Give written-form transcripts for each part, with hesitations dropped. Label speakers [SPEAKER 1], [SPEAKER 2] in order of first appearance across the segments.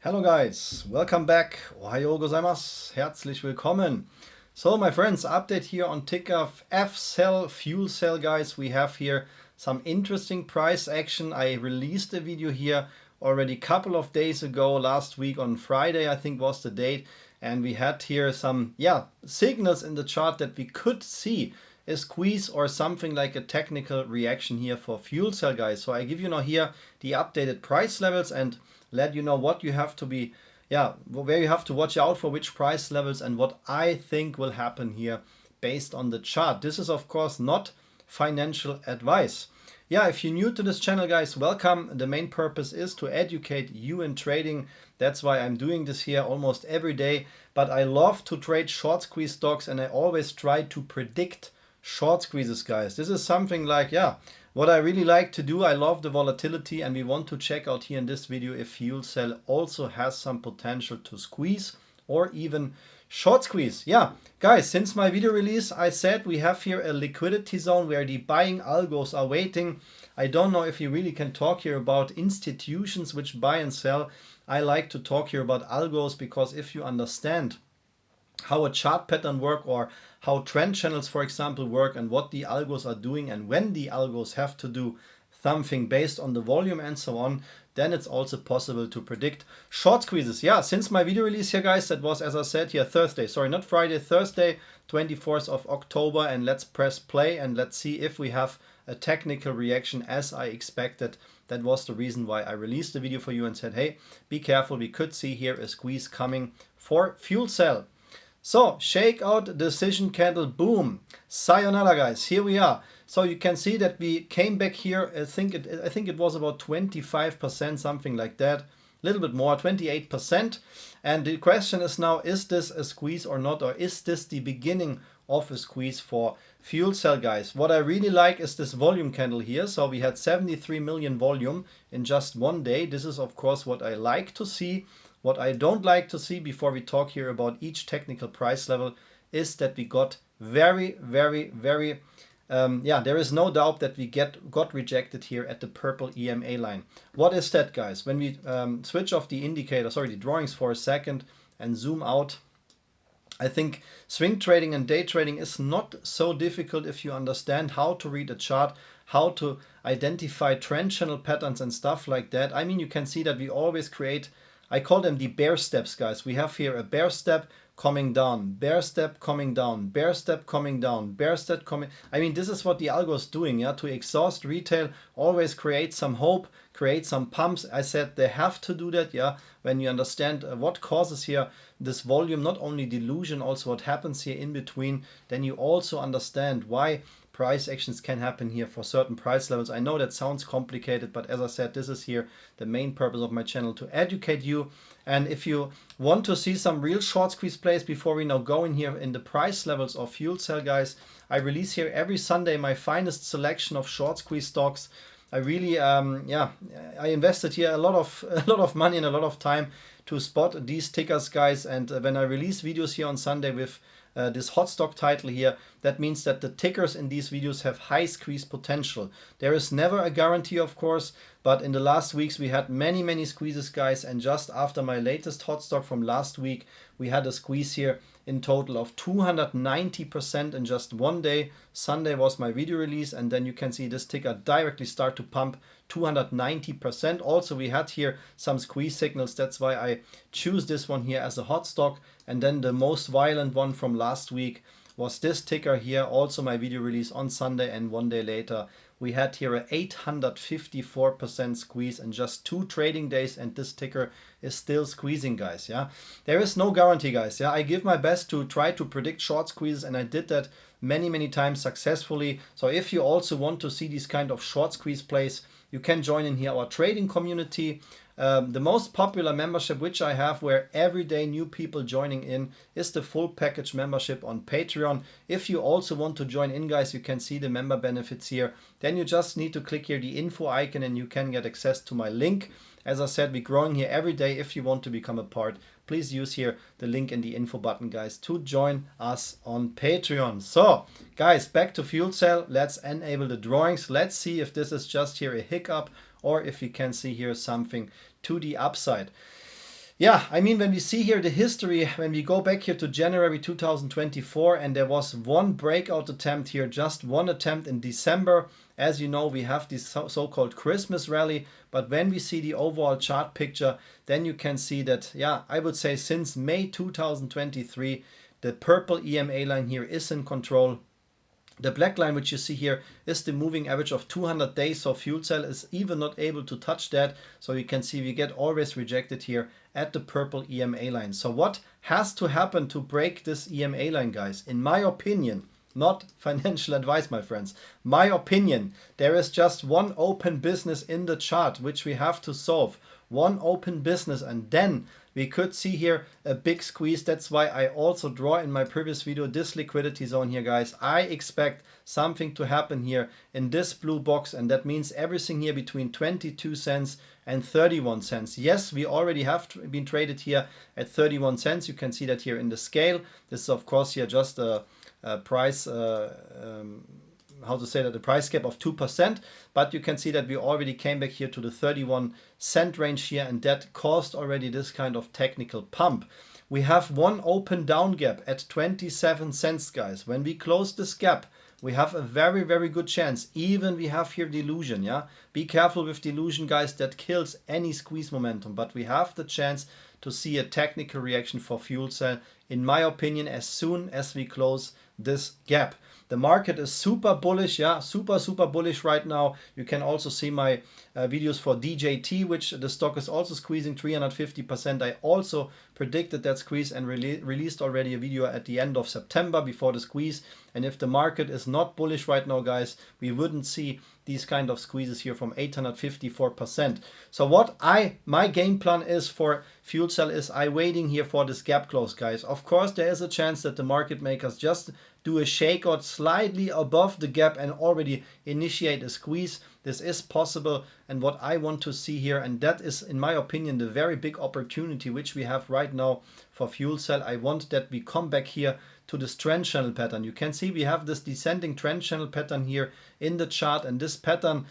[SPEAKER 1] Hello guys, welcome back. Ohayou gozaimasu. Herzlich willkommen. So my friends, update here on ticker Fcel, Fuelcell guys. We have here some interesting price action. I released a video here already a couple of days ago, last week on Friday I think was the date, and we had here some signals in the chart that we could see a squeeze or something like a technical reaction here for Fuelcell guys. So I give you now here the updated price levels and let you know what you have to be, where you have to watch out for which price levels and what I think will happen here based on the chart. This is of course not financial advice. If you're new to this channel guys, welcome. The main purpose is to educate you in trading. That's why I'm doing this here almost every day. But I love to trade short squeeze stocks and I always try to predict short squeezes guys. This is something like, what I really like to do. I love the volatility and we want to check out here in this video if Fuelcell also has some potential to squeeze or even short squeeze. Guys, since my video release I said we have here a liquidity zone where the buying algos are waiting. I don't know if you really can talk here about institutions which buy and sell. I like to talk here about algos because if you understand how a chart pattern work or how trend channels for example work and what the algos are doing and when the algos have to do something based on the volume and so on, then it's also possible to predict short squeezes. Since my video release here guys, that was as I said here Thursday, sorry not Friday, Thursday 24th of October, and let's press play and let's see if we have a technical reaction as I expected. That was the reason why I released the video for you and said, hey, be careful, we could see here a squeeze coming for Fuelcell. So shakeout decision candle, boom, sayonara guys, here we are. So you can see that we came back here. I think it was about 25%, something like that, a little bit more, 28%. And the question is now, is this a squeeze or not, or is this the beginning of a squeeze for Fuelcell guys? What I really like is this volume candle here. So we had 73 million volume in just one day. This is of course what I like to see. What I don't like to see before we talk here about each technical price level is that we got very, there is no doubt that we got rejected here at the purple EMA line. What is that guys? When we switch off the indicator, sorry, the drawings for a second and zoom out, I think swing trading and day trading is not so difficult if you understand how to read a chart, how to identify trend channel patterns and stuff like that. I mean, you can see that we always create, I call them the bear steps guys. We have here a bear step coming down, bear step coming down, bear step coming down, bear step coming. I mean, this is what the algo is doing, to exhaust retail, always create some hope, create some pumps. I said they have to do that, when you understand what causes here this volume, not only delusion, also what happens here in between, then you also understand why price actions can happen here for certain price levels. I know that sounds complicated, but as I said, this is here the main purpose of my channel, to educate you. And if you want to see some real short squeeze plays before we now go in here in the price levels of Fuelcell guys, I release here every Sunday my finest selection of short squeeze stocks. I really, I invested here a lot of money and a lot of time to spot these tickers guys. And when I release videos here on Sunday with this hot stock title here, that means that the tickers in these videos have high squeeze potential. There is never a guarantee of course, but in the last weeks we had many squeezes guys, and just after my latest hot stock from last week we had a squeeze here in total of 290% in just one day. Sunday was my video release, and then you can see this ticker directly start to pump 290%. Also we had here some squeeze signals, that's why I choose this one here as a hot stock. And then the most violent one from last week was this ticker here, also my video release on Sunday, and one day later we had here a 854% squeeze in just 2 trading days, and this ticker is still squeezing guys. There is no guarantee guys. I give my best to try to predict short squeezes, and I did that many times successfully. So if you also want to see these kind of short squeeze plays, you can join in here our trading community. The most popular membership which I have, where every day new people joining in, is the full package membership on Patreon. If you also want to join in guys, you can see the member benefits here. Then you just need to click here the info icon and you can get access to my link. As I said, we're growing here every day. If you want to become a part, please use here the link in the info button guys to join us on Patreon. So guys, back to Fuelcell. Let's enable the drawings. Let's see if this is just here a hiccup or if you can see here something to the upside. Yeah, I mean, when we see here the history, when we go back here to January 2024, and there was one breakout attempt here, just one attempt in December. As you know, we have this so-called Christmas rally, but when we see the overall chart picture, then you can see that, yeah, I would say since May 2023, the purple EMA line here is in control. The black line which you see here is the moving average of 200 days, so Fuelcell is even not able to touch that. So you can see we get always rejected here at the purple EMA line. So what has to happen to break this EMA line, guys? In my opinion, not financial advice, my friends, my opinion, there is just one open business in the chart which we have to solve. One open business, and then we could see here a big squeeze. That's why I also draw in my previous video this liquidity zone here, guys. I expect something to happen here in this blue box, and that means everything here between 22 cents and 31 cents. Yes, we already have been traded here at 31 cents. You can see that here in the scale. This is of course here just a price how to say that, the price gap of 2%, but you can see that we already came back here to the 31 cent range here, and that caused already this kind of technical pump. We have one open down gap at 27 cents, guys. When we close this gap, we have a very, very good chance. Even we have here delusion, yeah? Be careful with delusion, guys. That kills any squeeze momentum, but we have the chance to see a technical reaction for Fuelcell, in my opinion, as soon as we close this gap. The market is super bullish, yeah, super bullish right now. You can also see my videos for DJT, which the stock is also squeezing 350%. I also predicted that squeeze and released already a video at the end of September before the squeeze. And if the market is not bullish right now, guys, we wouldn't see these kind of squeezes here from 854%. So what my game plan is for Fuelcell is I waiting here for this gap close, guys. Of course, there is a chance that the market makers just do a shakeout slightly above the gap and already initiate a squeeze. This is possible, and what I want to see here, and that is in my opinion the very big opportunity which we have right now for Fuelcell. I want that we come back here to this trend channel pattern. You can see we have this descending trend channel pattern here in the chart, and this pattern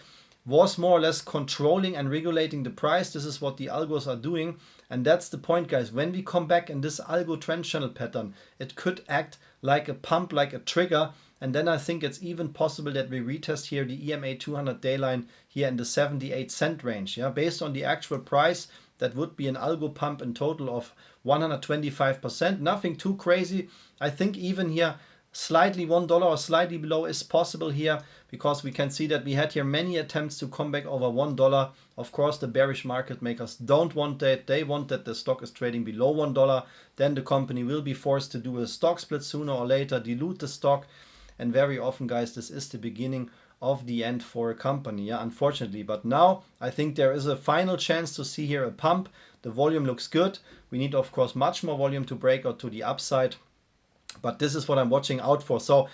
[SPEAKER 1] was more or less controlling and regulating the price. This is what the algos are doing, and that's the point, guys. When we come back in this algo trend channel pattern, it could act like a pump, like a trigger, and then I think it's even possible that we retest here the EMA 200 day line here in the 78 cent range. Yeah, based on the actual price, that would be an algo pump in total of 125%. Nothing too crazy. I think even here slightly $1 or slightly below is possible here, because we can see that we had here many attempts to come back over $1. Of course, the bearish market makers don't want that. They want that the stock is trading below $1. Then the company will be forced to do a stock split sooner or later, dilute the stock. And very often, guys, this is the beginning of the end for a company, yeah, unfortunately. But now I think there is a final chance to see here a pump. The volume looks good. We need, of course, much more volume to break out to the upside. But this is what I'm watching out for. So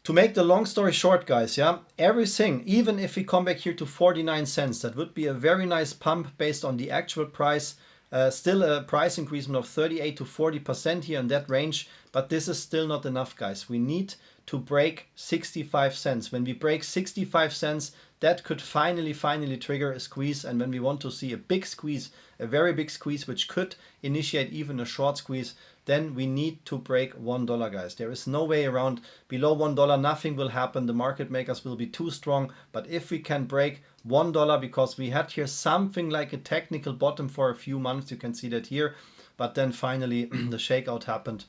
[SPEAKER 1] to make the long story short, guys, yeah, everything, even if we come back here to 49 cents, that would be a very nice pump based on the actual price. Still a price increase of 38 to 40% here in that range, but this is still not enough, guys. We need to break 65 cents. When we break 65 cents, that could finally trigger a squeeze. And when we want to see a big squeeze, a very big squeeze, which could initiate even a short squeeze, then we need to break $1, guys. There is no way around. Below $1, nothing will happen. The market makers will be too strong. But if we can break $1, because we had here something like a technical bottom for a few months, you can see that here. But then finally the shakeout happened,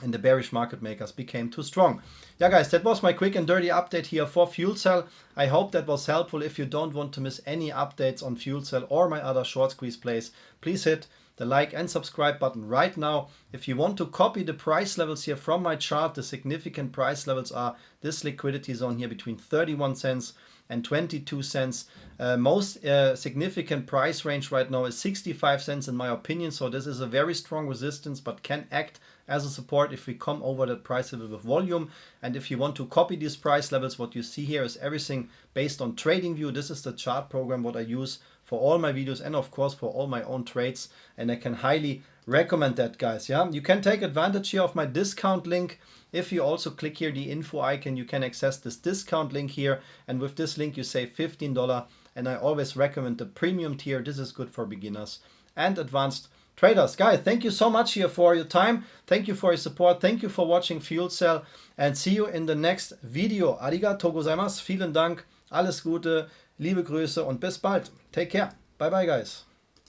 [SPEAKER 1] and the bearish market makers became too strong. Yeah, guys, that was my quick and dirty update here for Fuelcell. I hope that was helpful. If you don't want to miss any updates on Fuelcell or my other short squeeze plays, please hit the like and subscribe button right now. If you want to copy the price levels here from my chart, the significant price levels are this liquidity zone here between 31 cents and 22 cents. Most significant price range right now is 65 cents in my opinion. So this is a very strong resistance, but can act as a support if we come over that price level with volume. And if you want to copy these price levels, what you see here is everything based on TradingView. This is the chart program what I use for all my videos and of course for all my own trades, and I can highly recommend that, guys. Yeah, you can take advantage here of my discount link. If you also click here the info icon, you can access this discount link here, and with this link you save $15. And I always recommend the premium tier. This is good for beginners and advanced traders. Guys, thank you so much here for your time. Thank you for your support. Thank you for watching Fuelcell and see you in the next video. Arigatou gozaimasu. Vielen Dank. Alles Gute, liebe Grüße und bis bald. Take care. Bye bye, guys.